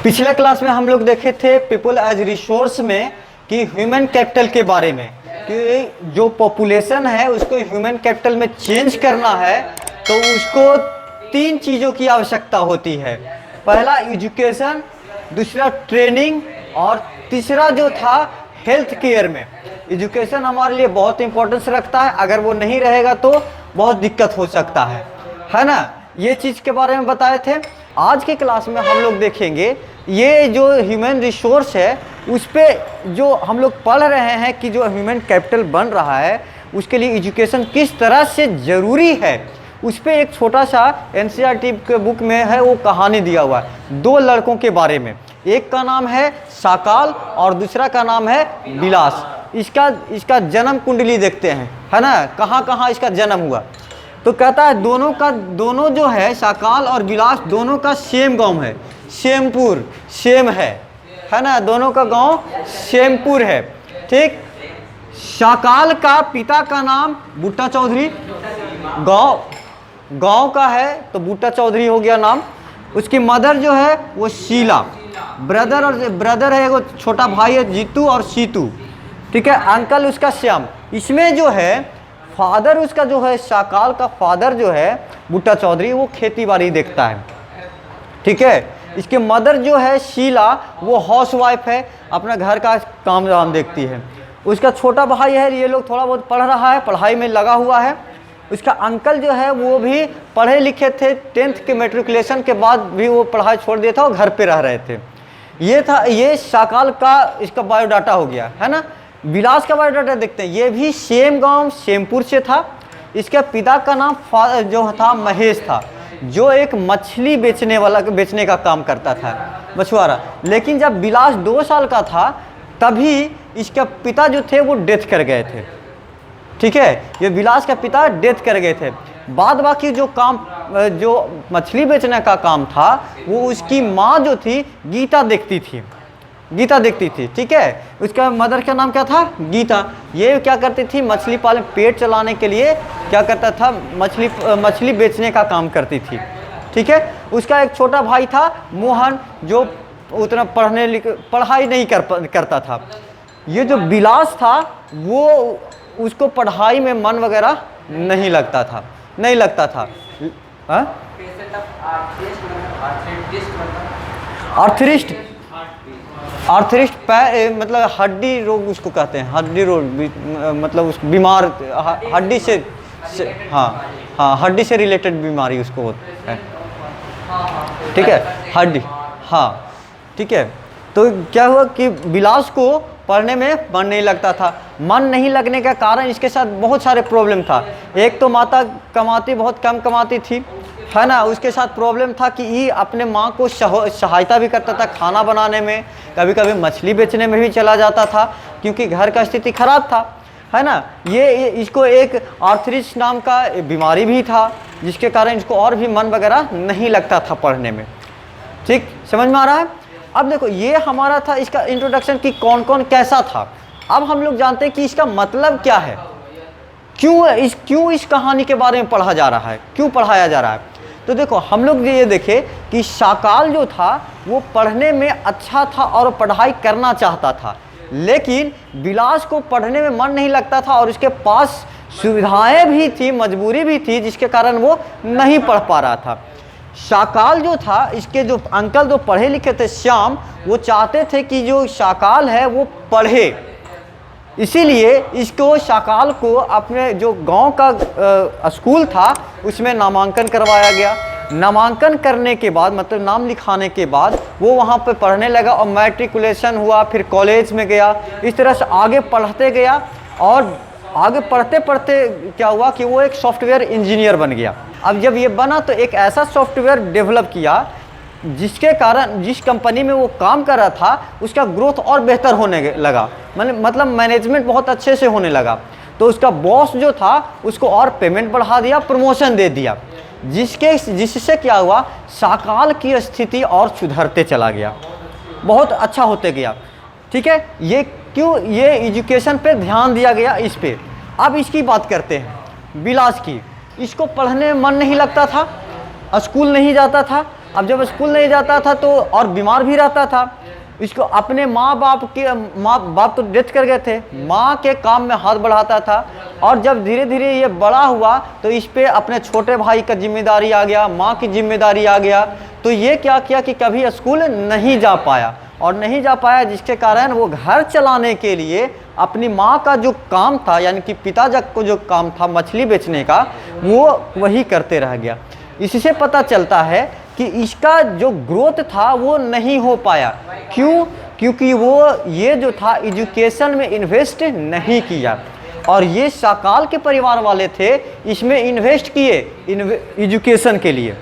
पिछले क्लास में हम लोग देखे थे पीपल एज रिसोर्स में कि ह्यूमन कैपिटल के बारे में, कि जो पॉपुलेशन है उसको ह्यूमन कैपिटल में चेंज करना है तो उसको 3 चीज़ों की आवश्यकता होती है। पहला एजुकेशन, दूसरा ट्रेनिंग और तीसरा जो था हेल्थ केयर में। एजुकेशन हमारे लिए बहुत इंपॉर्टेंस रखता है, अगर वो नहीं रहेगा तो बहुत दिक्कत हो सकता है ना। ये चीज़ के बारे में बताए थे। आज के क्लास में हम लोग देखेंगे ये जो ह्यूमन रिसोर्स है उस पे जो हम लोग पढ़ रहे हैं कि जो ह्यूमन कैपिटल बन रहा है उसके लिए एजुकेशन किस तरह से ज़रूरी है, उस पर एक छोटा सा एनसीईआरटी के बुक में है वो कहानी दिया हुआ है 2 लड़कों के बारे में। एक का नाम है साकाल और दूसरा का नाम है विलास। इसका जन्म कुंडली देखते हैं, है ना, कहाँ कहाँ इसका जन्म हुआ। तो कहता है दोनों जो है साकाल और विलास दोनों का सेम गांव है, सेमपुर, सेम है ना, दोनों का गांव सेमपुर है। ठीक, साकाल का पिता का नाम बूटा चौधरी, गांव का है तो बूटा चौधरी हो गया नाम। उसकी मदर जो है वो शीला, ब्रदर है, वो छोटा भाई है जीतू और सीतू। ठीक है, अंकल उसका श्याम। इसमें जो है फादर उसका जो है साकाल का फादर जो है बूटा चौधरी वो खेती बाड़ी देखता है। ठीक है, इसके मदर जो है शीला वो हाउसवाइफ है, अपना घर का काम धाम देखती है। उसका छोटा भाई है, ये लोग थोड़ा बहुत पढ़ रहा है, पढ़ाई में लगा हुआ है। उसका अंकल जो है वो भी पढ़े लिखे थे, 10th के मैट्रिकुलेशन के बाद भी वो पढ़ाई छोड़ दिया था और घर पे रह रहे थे। ये साकाल का इसका बायोडाटा हो गया, है ना। विलास का बायोडाटा देखते हैं, ये भी सेम गांव सेमपुर से था। इसके पिता का नाम जो था महेश था, जो एक मछली बेचने का काम करता था, मछुआरा। लेकिन जब विलास 2 साल का था तभी इसके पिता जो थे वो डेथ कर गए थे। ठीक है, ये विलास का पिता डेथ कर गए थे। बाद बाकी जो मछली बेचने का काम था वो उसकी माँ जो थी गीता देखती थी। ठीक है, उसका मदर का नाम क्या था, गीता। ये क्या करती थी, मछली पालन, पेट चलाने के लिए क्या करता था, मछली बेचने का काम करती थी। ठीक है, उसका एक छोटा भाई था मोहन, जो उतना पढ़ाई नहीं करता था। ये जो विलास था वो उसको पढ़ाई में मन वगैरह नहीं लगता था। आर्थरिस्ट मतलब हड्डी रोग उसको कहते हैं, हड्डी रोग मतलब उस बीमार हड्डी से हाँ हड्डी से रिलेटेड बीमारी उसको होता है। ठीक है, हड्डी, हाँ ठीक है। तो क्या हुआ कि विलास को पढ़ने में मन नहीं लगता था। मन नहीं लगने का कारण इसके साथ बहुत सारे प्रॉब्लम था। एक तो माता बहुत कम कमाती थी, है ना। उसके साथ प्रॉब्लम था कि ये अपने माँ को सहायता भी करता था खाना बनाने में, कभी कभी मछली बेचने में भी चला जाता था क्योंकि घर का स्थिति खराब था, है ना। ये इसको एक आर्थरिटिस नाम का बीमारी भी था जिसके कारण इसको और भी मन वगैरह नहीं लगता था पढ़ने में। ठीक, समझ में आ रहा है। अब देखो, ये हमारा था इसका इंट्रोडक्शन कि कौन कौन कैसा था। अब हम लोग जानते हैं कि इसका मतलब क्या है, क्यों इस कहानी के बारे में पढ़ा जा रहा है, क्यों पढ़ाया जा रहा है। तो देखो, हम लोग ये देखे कि साकाल जो था वो पढ़ने में अच्छा था और पढ़ाई करना चाहता था, लेकिन विलास को पढ़ने में मन नहीं लगता था और उसके पास सुविधाएं भी थी, मजबूरी भी थी, जिसके कारण वो नहीं पढ़ पा रहा था। साकाल जो था, इसके जो अंकल जो पढ़े लिखे थे श्याम, वो चाहते थे कि जो साकाल है वो पढ़े, इसीलिए इसको साकाल को अपने जो गांव का स्कूल था उसमें नामांकन करवाया गया। नामांकन करने के बाद मतलब नाम लिखाने के बाद वो वहाँ पे पढ़ने लगा और मैट्रिकुलेशन हुआ, फिर कॉलेज में गया। इस तरह से आगे पढ़ते गया और आगे पढ़ते पढ़ते क्या हुआ कि वो एक सॉफ्टवेयर इंजीनियर बन गया। अब जब ये बना तो एक ऐसा सॉफ्टवेयर डेवलप किया जिसके कारण जिस कंपनी में वो काम कर रहा था उसका ग्रोथ और बेहतर होने लगा, मतलब मैनेजमेंट बहुत अच्छे से होने लगा। तो उसका बॉस जो था उसको और पेमेंट बढ़ा दिया, प्रमोशन दे दिया, जिससे क्या हुआ, साकाल की स्थिति और सुधरते चला गया, बहुत अच्छा होते गया। ठीक है, ये क्यों, ये एजुकेशन पे ध्यान दिया गया इस पे। अब इसकी बात करते हैं विलास की। इसको पढ़ने में मन नहीं लगता था, स्कूल नहीं जाता था, अब जब स्कूल नहीं जाता था तो और बीमार भी रहता था, इसको अपने माँ बाप तो डेथ कर गए थे, माँ के काम में हाथ बढ़ाता था। और जब धीरे धीरे ये बड़ा हुआ तो इस पे अपने छोटे भाई का जिम्मेदारी आ गया, माँ की जिम्मेदारी आ गया। तो ये क्या किया कि कभी स्कूल नहीं जा पाया, और नहीं जा पाया जिसके कारण वो घर चलाने के लिए अपनी माँ का जो काम था, यानी कि पिताजी को जो काम था मछली बेचने का, वो वही करते रह गया। इससे पता चलता है कि इसका जो ग्रोथ था वो नहीं हो पाया। क्यों? क्योंकि वो ये जो था एजुकेशन में इन्वेस्ट नहीं किया। और ये शाकाल के परिवार वाले थे, इसमें इन्वेस्ट किए एजुकेशन के लिए।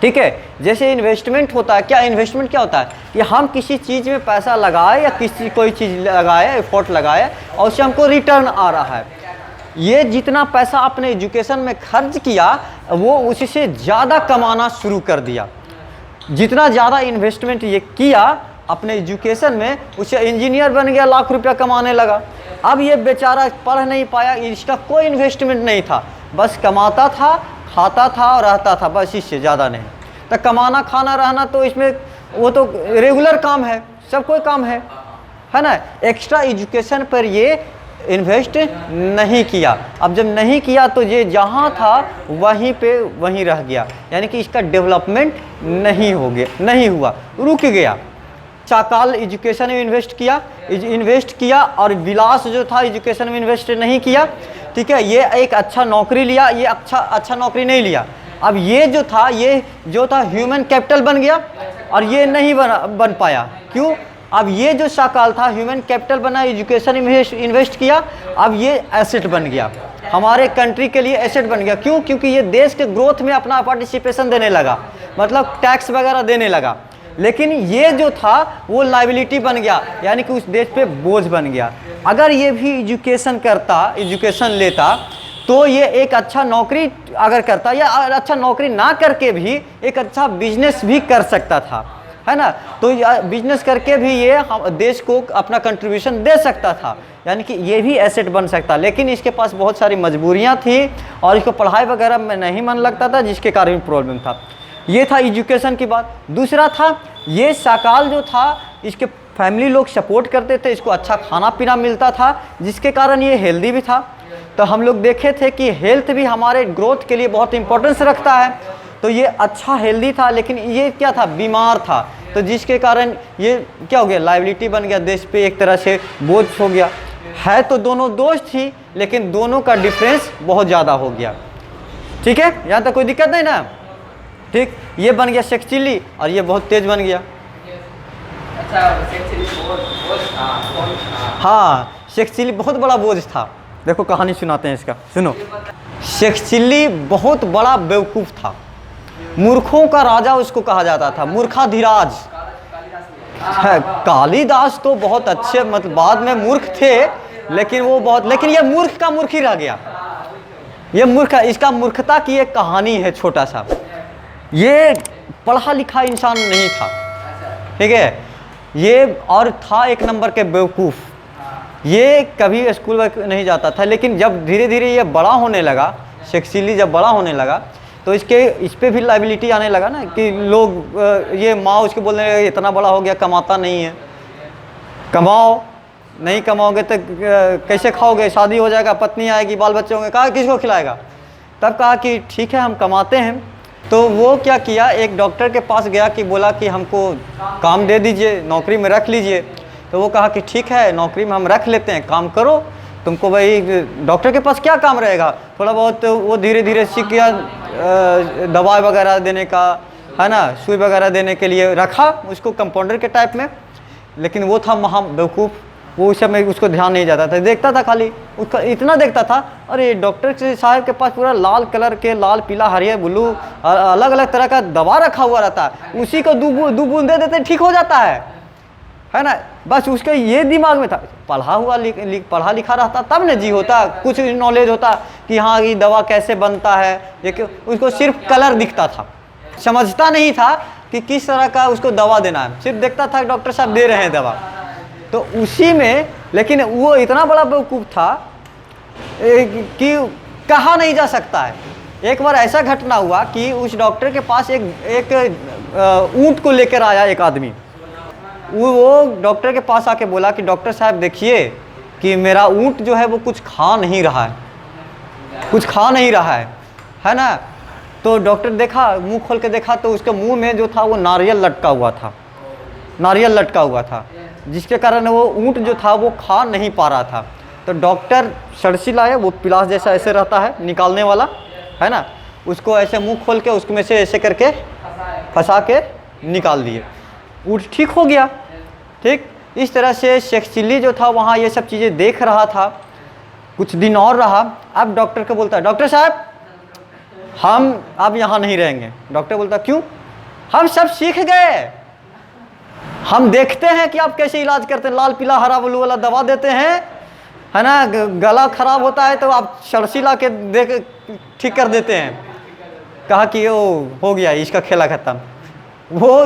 ठीक है, जैसे इन्वेस्टमेंट होता है, क्या इन्वेस्टमेंट क्या होता है कि हम किसी चीज़ में पैसा लगाए या किसी कोई चीज़ लगाए, एफर्ट लगाए और उससे हमको रिटर्न आ रहा है। ये जितना पैसा अपने एजुकेशन में खर्च किया वो उससे ज़्यादा कमाना शुरू कर दिया। जितना ज़्यादा इन्वेस्टमेंट ये किया अपने एजुकेशन में, उससे इंजीनियर बन गया, लाख रुपया कमाने लगा। अब ये बेचारा पढ़ नहीं पाया, इसका कोई इन्वेस्टमेंट नहीं था, बस कमाता था, खाता था और रहता था, बस इससे ज़्यादा नहीं। तो कमाना खाना रहना तो इसमें वो तो रेगुलर काम है, सब कोई काम है ना। एक्स्ट्रा एजुकेशन पर ये इन्वेस्ट नहीं किया। अब जब नहीं किया तो ये जहाँ था वहीं पे वहीं रह गया, यानी कि इसका डेवलपमेंट नहीं हुआ, रुक गया। शाकाल एजुकेशन में इन्वेस्ट किया और विलास जो था एजुकेशन में इन्वेस्ट नहीं किया। ठीक है, ये एक अच्छा नौकरी लिया, ये अच्छा नौकरी नहीं लिया। अब ये जो था ह्यूमन कैपिटल बन गया और ये नहीं बन पाया। क्यों? अब ये जो शाकाल था ह्यूमन कैपिटल बना, एजुकेशन में इन्वेस्ट किया, अब ये एसेट बन गया, हमारे कंट्री के लिए एसेट बन गया। क्यों? क्योंकि ये देश के ग्रोथ में अपना पार्टिसिपेशन देने लगा, मतलब टैक्स वगैरह देने लगा। लेकिन ये जो था वो लायबिलिटी बन गया, यानी कि उस देश पे बोझ बन गया। अगर ये भी एजुकेशन लेता तो ये एक अच्छा नौकरी अगर करता, या अच्छा नौकरी ना करके भी एक अच्छा बिजनेस भी कर सकता था, है ना। तो बिजनेस करके भी ये देश को अपना कंट्रीब्यूशन दे सकता था, यानी कि ये भी एसेट बन सकता। लेकिन इसके पास बहुत सारी मजबूरियां थी और इसको पढ़ाई वगैरह में नहीं मन लगता था, जिसके कारण प्रॉब्लम था। ये था एजुकेशन की बात। दूसरा था, ये शाकाल जो था इसके फैमिली लोग सपोर्ट करते थे, इसको अच्छा खाना पीना मिलता था, जिसके कारण ये हेल्दी भी था। तो हम लोग देखे थे कि हेल्थ भी हमारे ग्रोथ के लिए बहुत इंपॉर्टेंस रखता है। तो ये अच्छा हेल्दी था, लेकिन ये क्या था, बीमार था। तो जिसके कारण ये क्या हो गया, लायबिलिटी बन गया, देश पे एक तरह से बोझ हो गया। है तो दोनों दोस्त थी, लेकिन दोनों का डिफरेंस बहुत ज़्यादा हो गया। ठीक है, यहाँ तक कोई दिक्कत नहीं ना। ठीक, ये बन गया शेख चिल्ली और ये बहुत तेज बन गया। हाँ, शेख चिल्ली बहुत बड़ा बोझ था। देखो कहानी सुनाते हैं इसका, सुनो। शेख चिल्ली बहुत बड़ा बेवकूफ़ था, मूर्खों का राजा उसको कहा जाता था, मूर्खाधिराज है। कालिदास तो बहुत अच्छे, मतलब बाद में मूर्ख थे, लेकिन ये मूर्ख का मूर्ख ही रह गया। ये मूर्ख, इसका मूर्खता की एक कहानी है छोटा सा। ये पढ़ा लिखा इंसान नहीं था, ठीक है, ये और था एक नंबर के बेवकूफ़। ये कभी स्कूल नहीं जाता था, लेकिन जब धीरे धीरे ये बड़ा होने लगा, शेख चिल्ली जब बड़ा होने लगा तो इस पे भी लायबिलिटी आने लगा ना, कि लोग ये माँ उसके बोलने लगे इतना बड़ा हो गया, कमाता नहीं है, कमाओ, नहीं कमाओगे तो कैसे खाओगे, शादी हो जाएगा, पत्नी आएगी, बाल बच्चे होंगे, कहा किसको खिलाएगा। तब कहा कि ठीक है हम कमाते हैं। तो वो क्या किया, एक डॉक्टर के पास गया कि बोला कि हमको काम दे दीजिए, नौकरी में रख लीजिए। तो वो कहा कि ठीक है नौकरी में हम रख लेते हैं, काम करो, तुमको भाई डॉक्टर के पास क्या काम रहेगा। थोड़ा बहुत वो धीरे धीरे सीख गया, दवाई वगैरह देने का, है ना, सुई वगैरह देने के लिए रखा उसको कंपाउंडर के टाइप में। लेकिन वो था महा बेवकूफ़, वो उस समय उसको ध्यान नहीं जाता था, देखता था खाली, उसका इतना देखता था, अरे डॉक्टर साहब के पास पूरा लाल कलर के, लाल पीला हरियर ब्लू अलग अलग तरह का दवा रखा हुआ रहता है, उसी को दो बूंद दे देते ठीक हो जाता है ना। बस उसके ये दिमाग में था, पढ़ा लिखा रहता तब न जी होता, कुछ नॉलेज होता कि हाँ ये दवा कैसे बनता है, लेकिन उसको सिर्फ कलर दिखता था, समझता नहीं था कि किस तरह का उसको दवा देना है, सिर्फ देखता था डॉक्टर साहब दे रहे हैं दवा। तो उसी में, लेकिन वो इतना बड़ा बेवकूफ़ था कि कहा नहीं जा सकता है, एक बार ऐसा घटना हुआ कि उस डॉक्टर के पास एक ऊँट को लेकर आया एक आदमी। वो डॉक्टर के पास आके बोला कि डॉक्टर साहब देखिए कि मेरा ऊँट जो है वो कुछ खा नहीं रहा है, कुछ खा नहीं रहा है ना। तो डॉक्टर देखा, मुंह खोल के देखा तो उसके मुंह में जो था वो नारियल लटका हुआ था, नारियल लटका हुआ था, जिसके कारण वो ऊँट जो था वो खा नहीं पा रहा था। तो डॉक्टर सरसी लाया, वो पिलास जैसा ऐसे रहता है निकालने वाला, है ना, उसको ऐसे मुंह खोल के उसमें से ऐसे करके फंसा के निकाल दिए, ऊँट ठीक हो गया। ठीक इस तरह से शेख चिल्ली जो था वहाँ ये सब चीज़ें देख रहा था। कुछ दिन और रहा, अब डॉक्टर को बोलता है डॉक्टर साहब हम अब यहाँ नहीं रहेंगे। डॉक्टर बोलता क्यों? हम सब सीख गए, हम देखते हैं कि आप कैसे इलाज करते हैं, लाल पीला हरा ब्लू वाला दवा देते हैं, है ना, गला खराब होता है तो आप सरसी ला के देख ठीक कर देते हैं। कहा कि वो हो गया, इसका खेला खत्म। वो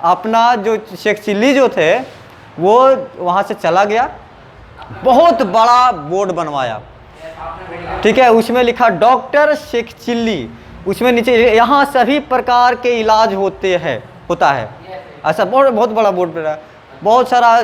अपना जो शेख चिल्ली जो थे वो वहाँ से चला गया, बहुत बड़ा बोर्ड बनवाया, ठीक है, उसमें लिखा डॉक्टर शेख चिल्ली, उसमें नीचे यहाँ सभी प्रकार के इलाज होता है। ऐसा बहुत बड़ा बोर्ड पे रहा, बहुत सारा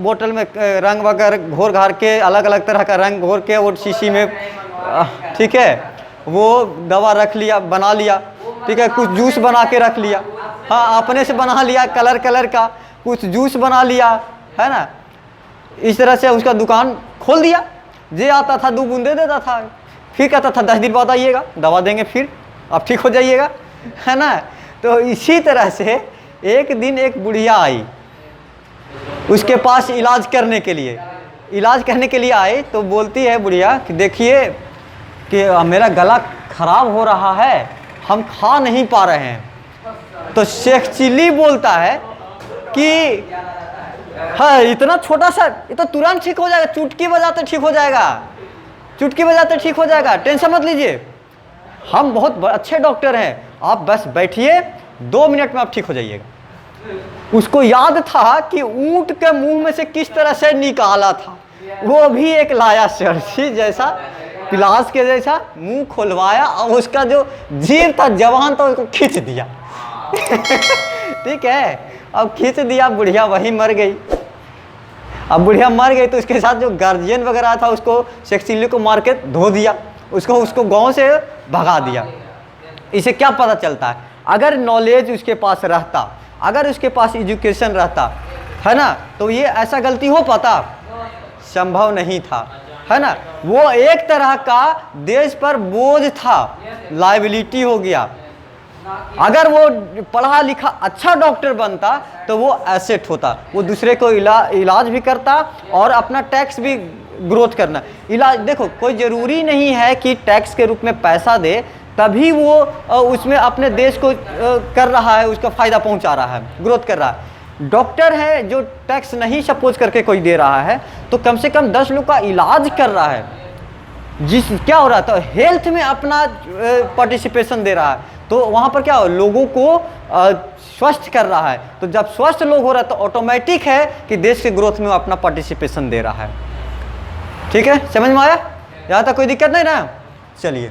बोतल में रंग वगैरह घोर घार के, अलग अलग तरह का रंग घोर के वो शीशी में, ठीक है, वो दवा रख लिया, बना लिया, ठीक है, कुछ जूस बना के रख लिया, हाँ अपने से बना लिया, कलर का कुछ जूस बना लिया, है ना। इस तरह से उसका दुकान खोल दिया। जे आता था 2 बूंदे देता था, फिर कहता था 10 दिन बाद आइएगा, दवा देंगे, फिर आप ठीक हो जाइएगा, है ना। तो इसी तरह से एक दिन एक बुढ़िया आई उसके पास इलाज करने के लिए आई। तो बोलती है बुढ़िया कि देखिए कि मेरा गला खराब हो रहा है, हम खा नहीं पा रहे हैं। तो शेख चिल्ली बोलता है कि हाँ इतना छोटा सा, ये तो तुरंत ठीक हो जाएगा, चुटकी बजाते ठीक हो जाएगा, चुटकी बजाते ठीक हो जाएगा, टेंशन मत लीजिए, हम बहुत अच्छे डॉक्टर हैं, आप बस बैठिए, 2 मिनट में आप ठीक हो जाइएगा। उसको याद था कि ऊँट के मुंह में से किस तरह से निकाला था, वो भी एक लाया सरसी जैसा, पिलास के जैसा, मुंह खुलवाया और उसका जो जीभ था, जवान था, उसको खींच दिया। ठीक है, अब खींच दिया, बुढ़िया वही मर गई। अब बुढ़िया मर गई तो उसके साथ जो गार्जियन वगैरह था उसको शेख चिल्ली को मार के धो दिया, उसको गांव से भगा दिया। इसे क्या पता चलता है, अगर नॉलेज उसके पास रहता, अगर उसके पास एजुकेशन रहता, है ना, तो ये ऐसा गलती हो पाता? संभव नहीं था, है ना। वो एक तरह का देश पर बोझ था, लायबिलिटी हो गया। अगर वो पढ़ा लिखा अच्छा डॉक्टर बनता तो वो एसेट होता, वो दूसरे को इलाज भी करता और अपना टैक्स भी ग्रोथ करना। इलाज देखो, कोई ज़रूरी नहीं है कि टैक्स के रूप में पैसा दे तभी वो उसमें अपने देश को कर रहा है, उसका फ़ायदा पहुंचा रहा है, ग्रोथ कर रहा है। डॉक्टर है जो टैक्स नहीं सपोज करके कोई दे रहा है तो कम से कम 10 लोग का इलाज कर रहा है, क्या हो रहा था, हेल्थ में अपना पार्टिसिपेशन दे रहा है। तो वहाँ पर क्या हो, लोगों को स्वस्थ कर रहा है। तो जब स्वस्थ लोग हो रहा है तो ऑटोमेटिक है कि देश के ग्रोथ में वो अपना पार्टिसिपेशन दे रहा है। ठीक है, समझ में आया? यहाँ तक कोई दिक्कत नहीं ना? चलिए।